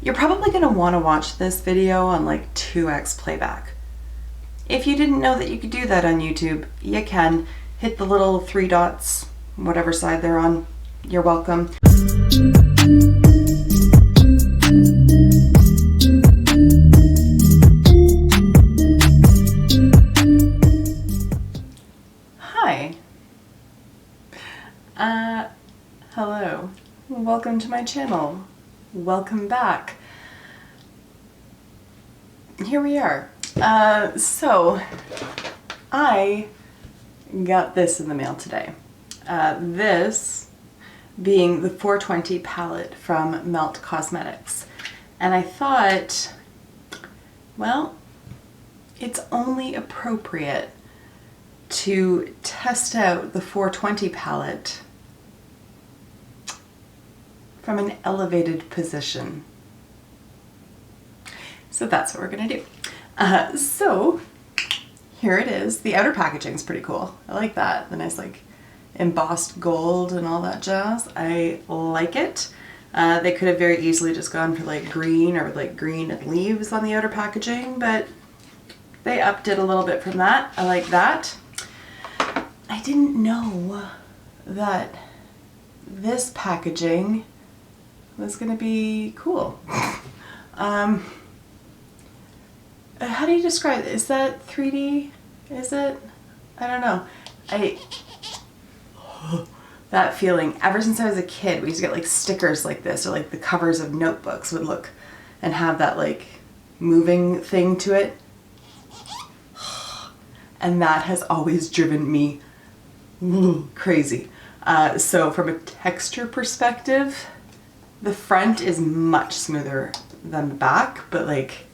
You're probably going to want to watch this video on like 2x playback. If you didn't know that you could do that on YouTube, you can. Hit the little 3 dots, whatever side they're on. You're welcome. Hi. Hello. Welcome to my channel. Welcome back. Here we are. So I got this in the mail today. This being the 420 palette from Melt Cosmetics. And I thought, well, it's only appropriate to test out the 420 palette from an elevated position. So that's what we're gonna do. So here it is. The outer packaging is pretty cool. I like that. The nice like embossed gold and all that jazz. I like it. They could have very easily just gone for like green or like green leaves on the outer packaging, but they upped it a little bit from that. I like that. I didn't know that this packaging was gonna be cool. How do you describe it? Is that 3D? Is it? I don't know. That feeling, ever since I was a kid, we used to get like stickers like this, or like the covers of notebooks would look and have that like moving thing to it. And that has always driven me crazy. So from a texture perspective, the front is much smoother than the back, but like,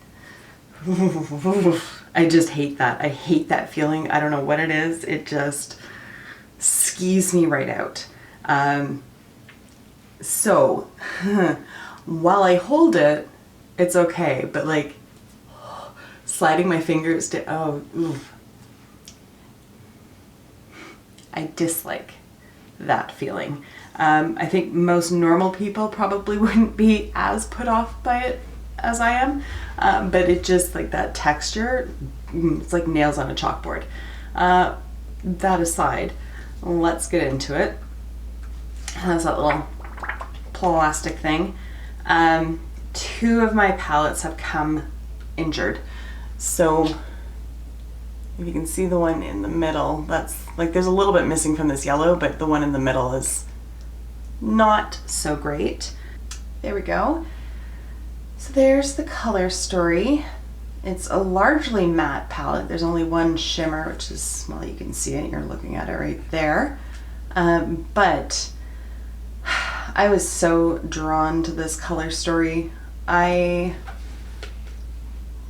I just hate that. I hate that feeling. I don't know what it is. It just skis me right out. So while I hold it, it's okay, but like sliding my fingers to, I dislike that feeling. I think most normal people probably wouldn't be as put off by it as I am, but it just like that texture, it's like nails on a chalkboard. That aside, let's get into it. That's that little plastic thing. 2 of my palettes have come injured. So if you can see the one in the middle, that's like, there's a little bit missing from this yellow, but the one in the middle is not so great. There we go. So there's the color story. It's a largely matte palette. There's only one shimmer, which is, well, you can see it, you're looking at it right there. But I was so drawn to this color story. I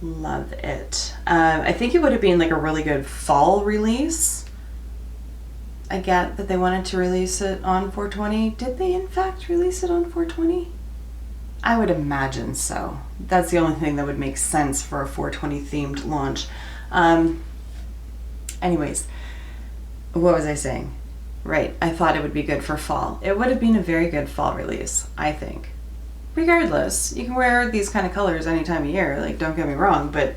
love it. I think it would have been like a really good fall release. I get that they wanted to release it on 420. Did they in fact release it on 420? I would imagine so. That's the only thing that would make sense for a 420 themed launch. Anyways, what was I saying? Right, I thought it would be good for fall. It would have been a very good fall release, I think. Regardless, you can wear these kind of colors any time of year, like don't get me wrong, but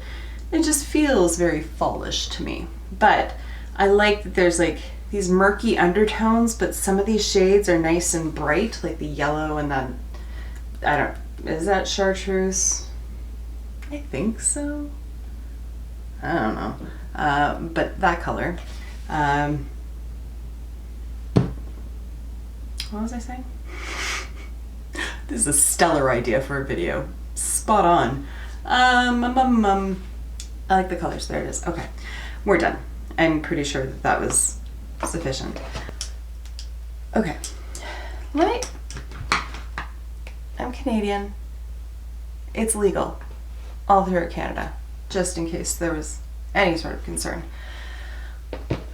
it just feels very fallish to me. But I like that there's like these murky undertones, but some of these shades are nice and bright, like the yellow and that, is that chartreuse? I think so. I don't know. But that color. What was I saying? This is a stellar idea for a video. Spot on. I like the colors. There it is. Okay, we're done. I'm pretty sure that that was sufficient. Okay, I'm Canadian. It's legal all throughout Canada, just in case there was any sort of concern.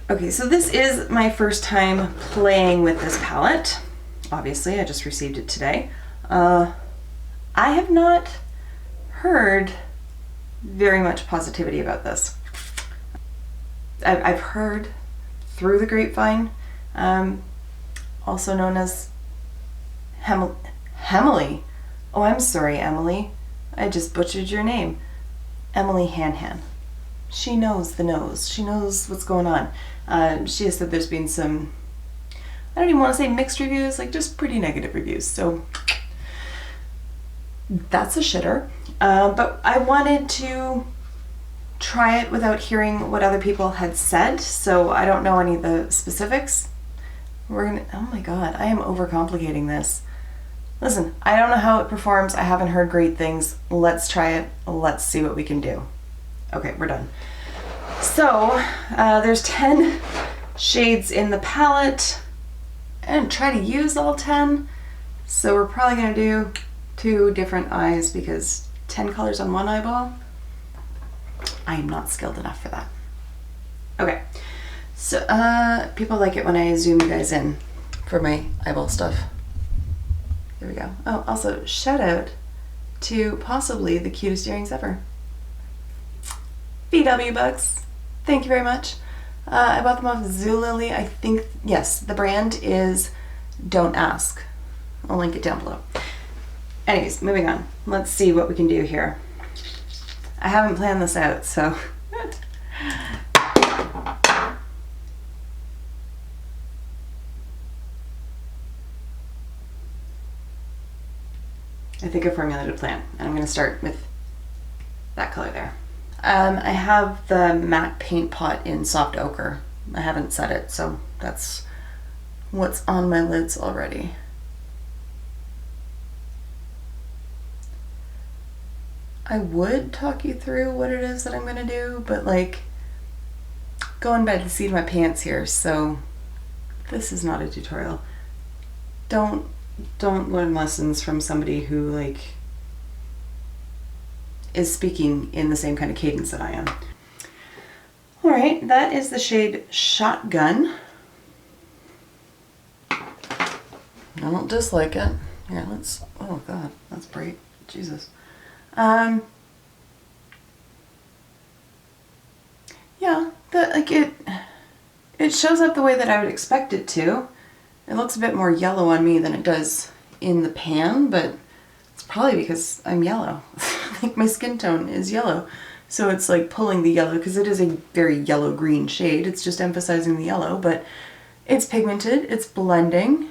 Okay, so this is my first time playing with this palette. Obviously, I just received it today. I have not heard very much positivity about this. I've heard through the grapevine, also known as Hemily Oh, I'm sorry, Emily. I just butchered your name. Emily Hanhan. She knows the nose. She knows what's going on. She has said there's been some, I don't even want to say mixed reviews, like just pretty negative reviews. So that's a shitter. But I wanted to try it without hearing what other people had said, so I don't know any of the specifics. Oh my god, I am overcomplicating this. Listen, I don't know how it performs. I haven't heard great things. Let's try it. Let's see what we can do. Okay, we're done. So, there's 10 shades in the palette. I didn't try to use all 10, so we're probably going to do 2 different eyes because 10 colors on one eyeball, I am not skilled enough for that. Okay, so people like it when I zoom you guys in for my eyeball stuff. There we go. Oh, also shout out to possibly the cutest earrings ever. VW Bucks. Thank you very much. I bought them off Zulily. I think, yes, the brand is Don't Ask. I'll link it down below. Anyways, moving on. Let's see what we can do here. I haven't planned this out, so. I think I formulated a plan, and I'm going to start with that color there. I have the matte paint pot in soft ochre. I haven't set it, so that's what's on my lids already. I would talk you through what it is that I'm going to do, but like, going by the seat of my pants here, so this is not a tutorial. Don't learn lessons from somebody who like is speaking in the same kind of cadence that I am. All right, that is the shade Shotgun. I don't dislike it. Here, let's, oh God, that's bright, Jesus. Yeah, it shows up the way that I would expect it to. It looks a bit more yellow on me than it does in the pan, but it's probably because I'm yellow. Like my skin tone is yellow. So it's like pulling the yellow, because it is a very yellow-green shade. It's just emphasizing the yellow, but it's pigmented, it's blending.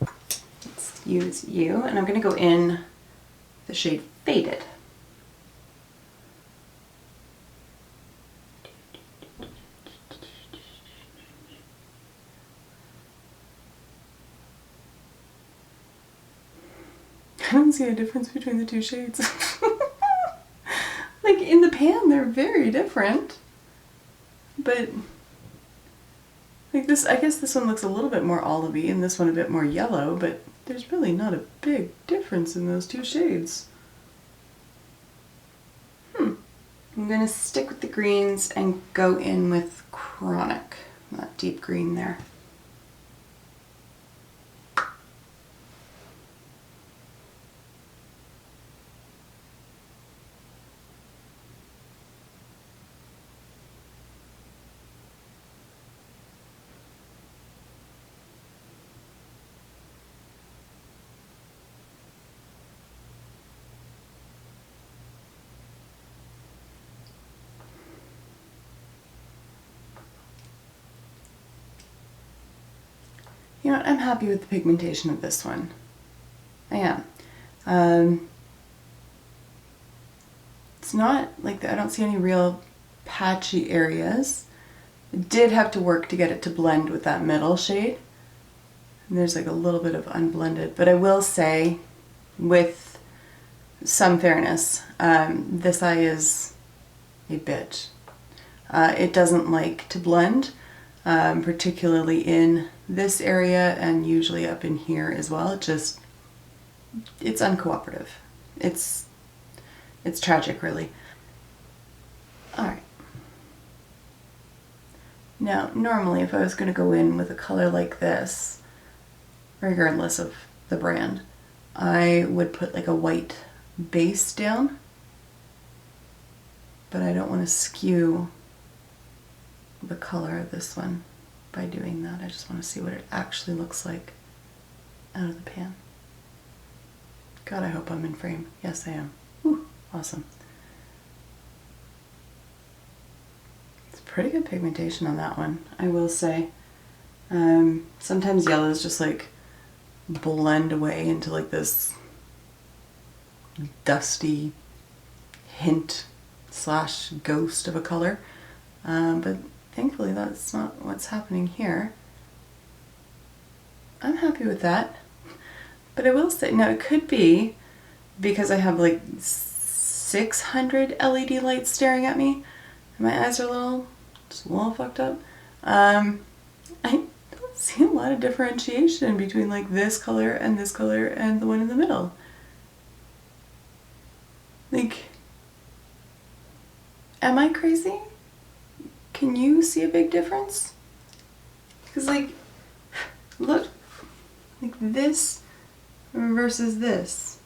Let's use you, and I'm gonna go in the shade Faded. I don't see a difference between the 2 shades. Like in the pan, they're very different. But like this, I guess this one looks a little bit more olivey and this one a bit more yellow, but there's really not a big difference in those 2 shades. I'm gonna stick with the greens and go in with Chronic, that deep green there. You know what, I'm happy with the pigmentation of this one. I am. It's not like, I don't see any real patchy areas. I did have to work to get it to blend with that middle shade. And there's like a little bit of unblended, but I will say, with some fairness, this eye is a bitch. It doesn't like to blend, particularly in this area and usually up in here as well. It's uncooperative. It's tragic, really. All right. Now, normally if I was going to go in with a color like this, regardless of the brand, I would put like a white base down, but I don't want to skew the color of this one by doing that. I just want to see what it actually looks like out of the pan. God, I hope I'm in frame. Yes, I am. Whew, awesome. It's pretty good pigmentation on that one, I will say. Sometimes yellows just like blend away into like this dusty hint slash ghost of a color. But thankfully that's not what's happening here. I'm happy with that. But I will say, now it could be because I have like 600 LED lights staring at me. My eyes are just a little fucked up. I don't see a lot of differentiation between like this color and the one in the middle. Like, am I crazy? Can you see a big difference? Because like, look, like this versus this.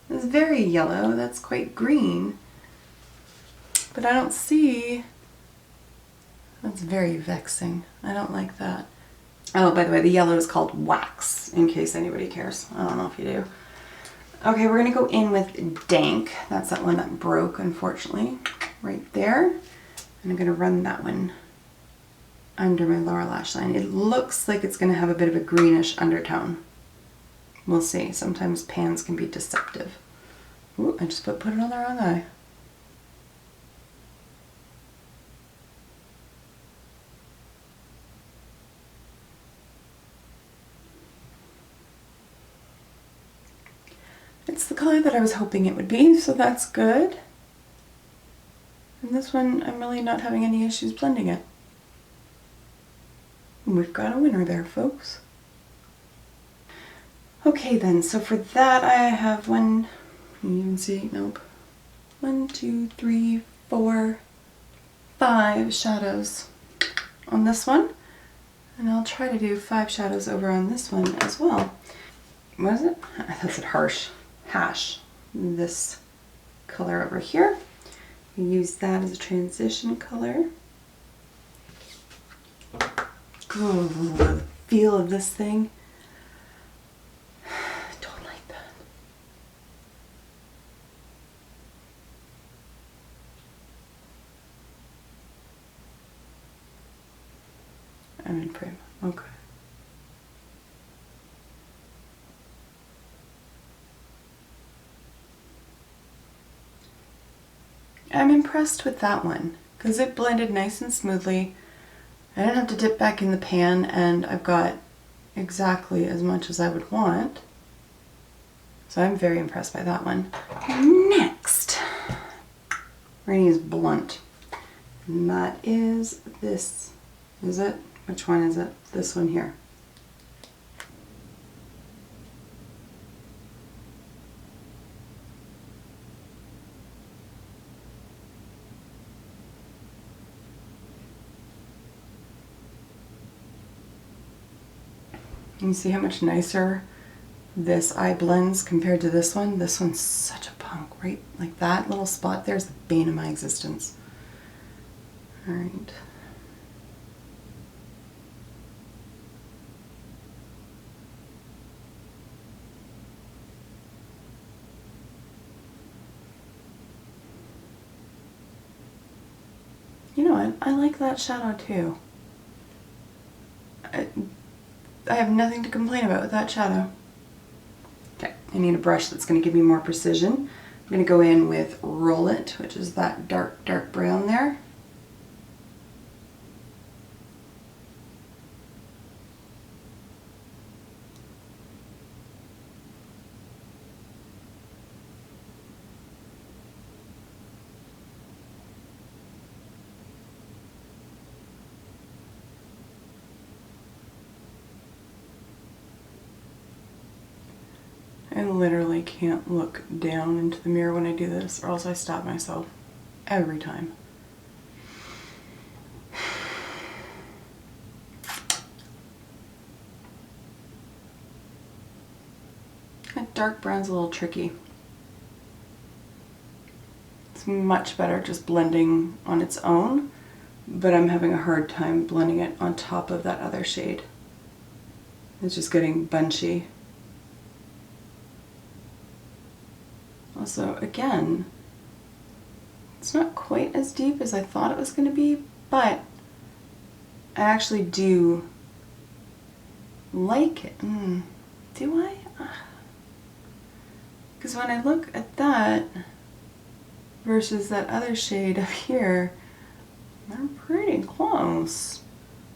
It's very yellow, that's quite green. But I don't see, that's very vexing. I don't like that. Oh, by the way, the yellow is called Wax, in case anybody cares. I don't know if you do. Okay, we're gonna go in with Dank. That's that one that broke, unfortunately, right there. And I'm gonna run that one under my lower lash line. It looks like it's gonna have a bit of a greenish undertone. We'll see. Sometimes pans can be deceptive. Ooh, I just put it on the wrong eye. It's the color that I was hoping it would be, so that's good. And this one, I'm really not having any issues blending it. And we've got a winner there, folks. Okay then, so for that I have one, can you even see? Nope. 1, 2, 3, 4, 5 shadows on this one. And I'll try to do 5 shadows over on this one as well. What is it? I thought it said harsh. Hash. This color over here. Use that as a transition color. Oh, the feel of this thing. I'm in frame. Okay. I'm impressed with that one because it blended nice and smoothly. I didn't have to dip back in the pan, and I've got exactly as much as I would want. So I'm very impressed by that one. Next, we're going to use Blunt. And that is this. Is it? Which one is it? This one here. You can see how much nicer this eye blends compared to this one. This one's such a punk, right? Like that little spot there is the bane of my existence. All right. You know what? I like that shadow too. I have nothing to complain about with that shadow. Okay, I need a brush that's going to give me more precision. I'm going to go in with Roll It, which is that dark, dark brown there. I literally can't look down into the mirror when I do this, or else I stab myself every time. That dark brown's a little tricky. It's much better just blending on its own, but I'm having a hard time blending it on top of that other shade. It's just getting bunchy. Also, again, it's not quite as deep as I thought it was going to be, but I actually do like it. Do I? Because when I look at that versus that other shade up here, they're pretty close.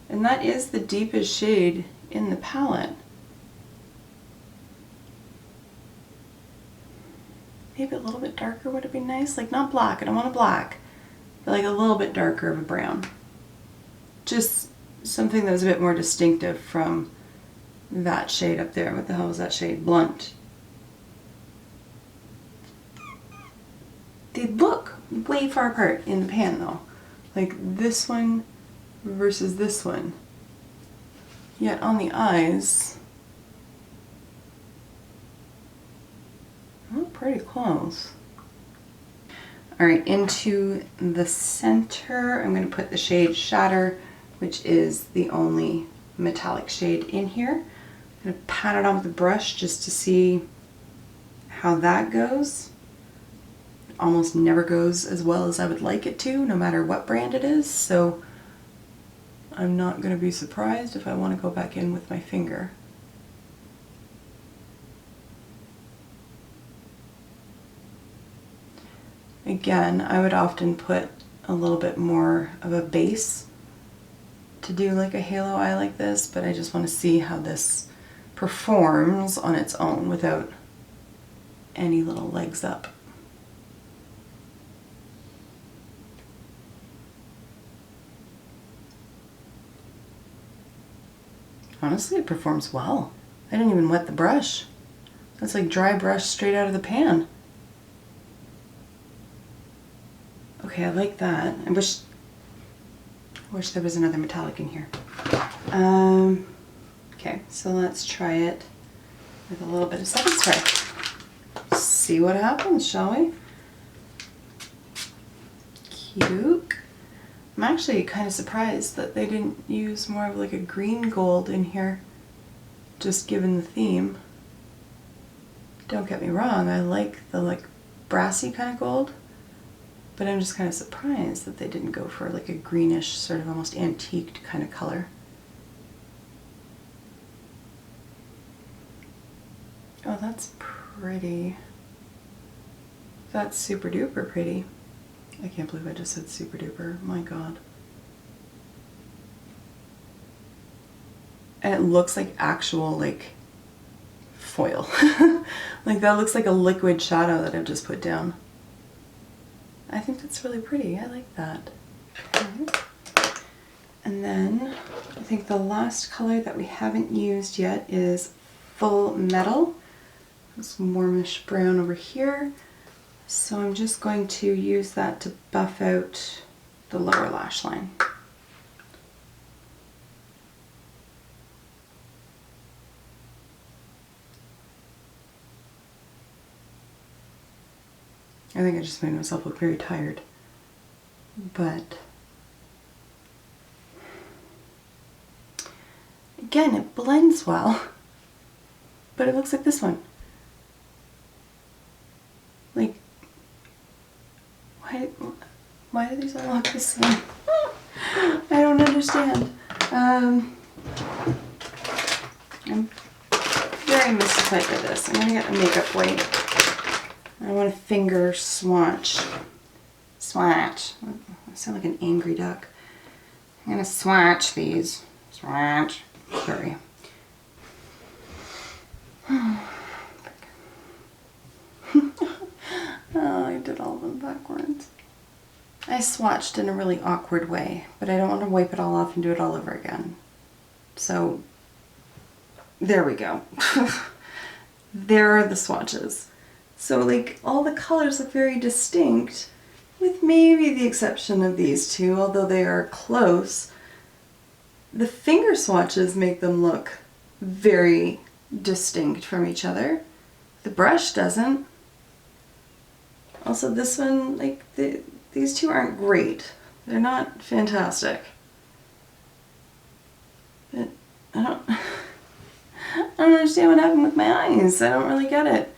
And that is the deepest shade in the palette. Maybe a little bit darker would have been nice. Like not black, I don't want a black, but like a little bit darker of a brown. Just something that was a bit more distinctive from that shade up there. What the hell is that shade? Blunt. They look way far apart in the pan though. Like this one versus this one. Yet on the eyes, oh, pretty close. All right, into the center, I'm going to put the shade Shatter, which is the only metallic shade in here. I'm going to pat it on with a brush just to see how that goes. It almost never goes as well as I would like it to, no matter what brand it is, so I'm not going to be surprised if I want to go back in with my finger. Again, I would often put a little bit more of a base to do like a halo eye like this, but I just want to see how this performs on its own without any little legs up. Honestly, it performs well. I didn't even wet the brush. That's like dry brush straight out of the pan. Okay, I like that. I wish there was another metallic in here. Okay, so let's try it with a little bit of setting spray. See what happens, shall we? Cute. I'm actually kind of surprised that they didn't use more of like a green gold in here, just given the theme. Don't get me wrong, I like the like brassy kind of gold, but I'm just kind of surprised that they didn't go for like a greenish, sort of almost antiqued kind of color. Oh, that's pretty. That's super duper pretty. I can't believe I just said super duper. My God. And it looks like actual like foil. Like that looks like a liquid shadow that I've just put down. I think that's really pretty. I like that. Okay. And then I think the last color that we haven't used yet is Full Metal. This warmish brown over here. So I'm just going to use that to buff out the lower lash line. I think I just made myself look very tired, but again, it blends well, but it looks like this one. Like, why do these all look the same? I don't understand. I'm very mystified by this. I'm gonna get a makeup wipe. I want to finger swatch. Swatch. I sound like an angry duck. I'm gonna swatch these. Swatch. Sorry. Oh, I did all of them backwards. I swatched in a really awkward way, but I don't want to wipe it all off and do it all over again. So, there we go. There are the swatches. So like all the colors look very distinct, with maybe the exception of these two, although they are close. The finger swatches make them look very distinct from each other. The brush doesn't. Also this one, like these two aren't great. They're not fantastic. But I don't understand what happened with my eyes. I don't really get it.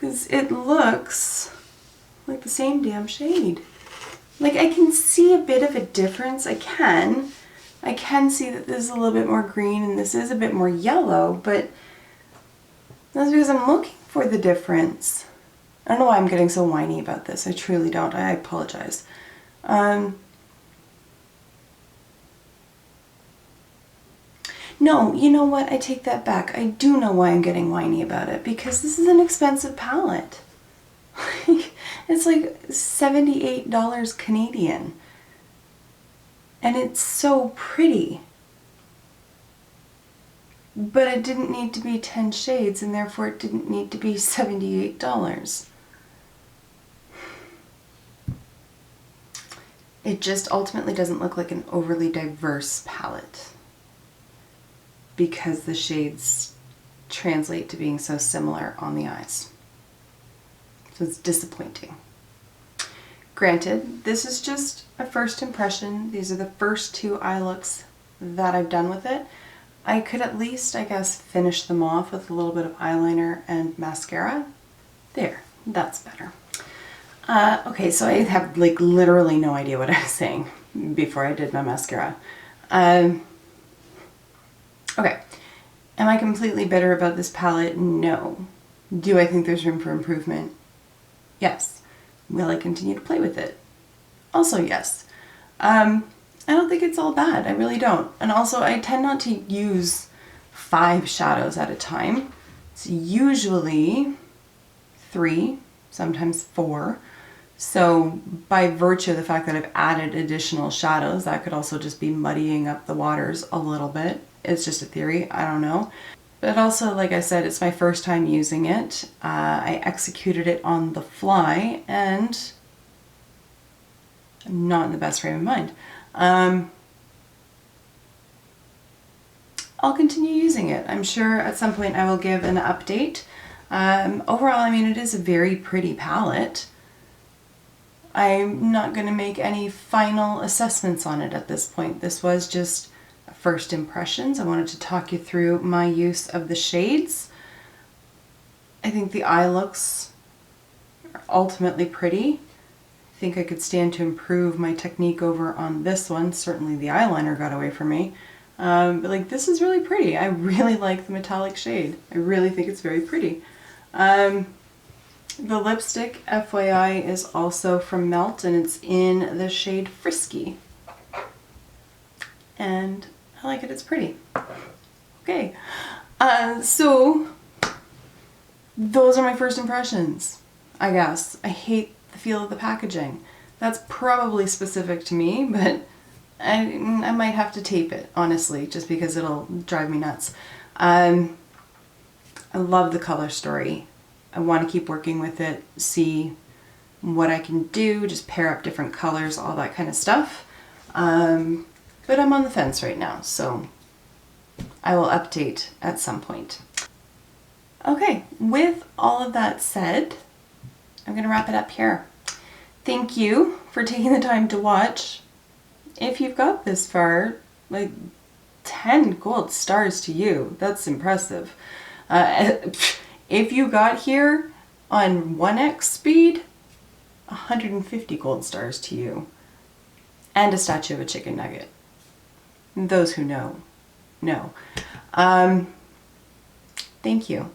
because it looks like the same damn shade. Like, I can see a bit of a difference. I can see that this is a little bit more green and this is a bit more yellow, but that's because I'm looking for the difference. I don't know why I'm getting so whiny about this. I truly don't. I apologize. No, you know what? I take that back. I do know why I'm getting whiny about it, because this is an expensive palette. It's like $78 Canadian. And it's so pretty. But it didn't need to be 10 shades, and therefore it didn't need to be $78. It just ultimately doesn't look like an overly diverse palette, because the shades translate to being so similar on the eyes. So it's disappointing. Granted, this is just a first impression. These are the first two eye looks that I've done with it. I could at least, I guess, finish them off with a little bit of eyeliner and mascara. There, that's better. Okay, so I have like literally no idea what I was saying before I did my mascara. Okay, am I completely bitter about this palette? No. Do I think there's room for improvement? Yes. Will I continue to play with it? Also yes. I don't think it's all bad. I really don't. And also I tend not to use 5 shadows at a time. It's usually 3, sometimes 4. So by virtue of the fact that I've added additional shadows, that could also just be muddying up the waters a little bit. It's just a theory, I don't know. But also, like I said, it's my first time using it. I executed it on the fly and I'm not in the best frame of mind. I'll continue using it. I'm sure at some point I will give an update. Overall, I mean, it is a very pretty palette. I'm not going to make any final assessments on it at this point. This was just first impressions. I wanted to talk you through my use of the shades. I think the eye looks are ultimately pretty. I think I could stand to improve my technique over on this one. Certainly the eyeliner got away from me. But like, this is really pretty. I really like the metallic shade. I really think it's very pretty. The lipstick, FYI, is also from Melt, and it's in the shade Frisky. And I like it, it's pretty. Okay, so those are my first impressions, I guess. I hate the feel of the packaging. That's probably specific to me, but I might have to tape it, honestly, just because it'll drive me nuts. I love the color story. I want to keep working with it, see what I can do, just pair up different colors, all that kind of stuff. But I'm on the fence right now, so I will update at some point. Okay, with all of that said, I'm going to wrap it up here. Thank you for taking the time to watch. If you've got this far, like 10 gold stars to you. That's impressive. If you got here on 1x speed, 150 gold stars to you. And a statue of a chicken nugget. Those who know, know. Thank you.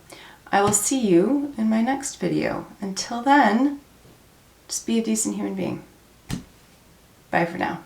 I will see you in my next video. Until then, just be a decent human being. Bye for now.